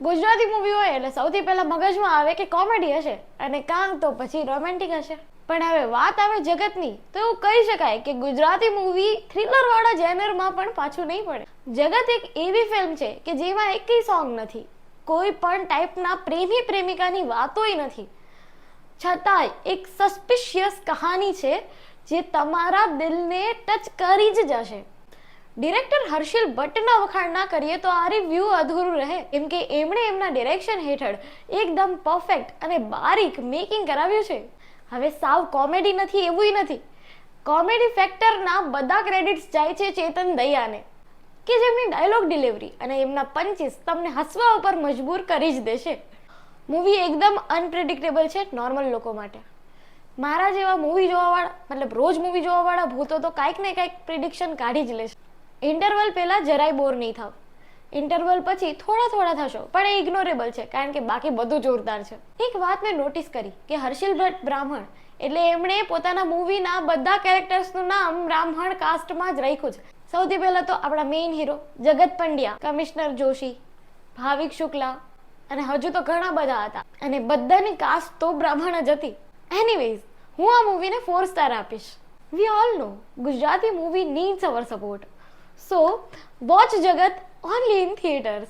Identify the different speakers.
Speaker 1: Gujarati movie હોય એટલે સૌથી પહેલા મગજમાં આવે કે કોમેડી હશે અને કાં તો પછી રોમેન્ટિક હશે. પણ હવે વાત આવે જગતની તો એવું કહી શકાય કે ગુજરાતી મૂવી થ્રિલર વાળા જેનરમાં પણ પાછું નહીં પડે. જગત એક એવી ફિલ્મ છે કે જેમાં એકેય સોંગ નથી, કોઈ પણ ટાઈપના પ્રેમી પ્રેમિકાની વાતોય નથી, છતાંય એક સસ્પિશિયસ કહાની છે જે તમારા દિલને ટચ કરી જ જશે. ડિરેક્ટર હર્ષિલ ભટ્ટના વખાણ ના કરીએ તો આ રિવ્યૂ અધૂરું રહે, કેમ કે એમણે એમના ડિરેક્શન હેઠળ એકદમ પરફેક્ટ અને બારીક મેકિંગ કરાવ્યું છે. હવે સાવ કોમેડી નથી એવું નથી. કોમેડી ફેક્ટરના બધા ક્રેડિટ્સ જાય છે ચેતન દયાને, કે જેમની ડાયલોગ ડિલિવરી અને એમના પંચીસ તમને હસવા ઉપર મજબૂર કરી જ દેશે. મૂવી એકદમ અનપ્રેડિક્ટેબલ છે નોર્મલ લોકો માટે. મારા જેવા મૂવી જોવાવાળા, મતલબ રોજ મૂવી જોવાવાળા ભૂતો તો કાંઈક ને કાંઈક પ્રિડિક્શન કાઢી જ લેશે. ઇન્ટરવલ પહેલાં જરાય બોર નહીં થાવ, ઇન્ટરવલ પછી થોડા થશો, પણ એ ઇગ્નોરેબલ છે કારણ કે બાકી બધું જોરદાર છે. એક વાત મેં નોટિસ કરી કે હર્ષિલ ભટ્ટ બ્રાહ્મણ, એટલે એમણે પોતાના મૂવીના બધા કેરેક્ટર્સનું નામ બ્રાહ્મણ કાસ્ટમાં જ રાખ્યું છે. સૌથી પહેલાં તો આપણા મેઇન હીરો જગત પંડ્યા, કમિશનર જોશી, ભાવિક શુક્લા અને હજુ તો ઘણા બધા હતા, અને બધાની કાસ્ટ તો બ્રાહ્મણ જ હતી. એનીવેઝ, હું આ મૂવીને 4 સ્ટાર આપીશ. We all know Gujarati movie needs our support. So, watch Jagat only in theatres.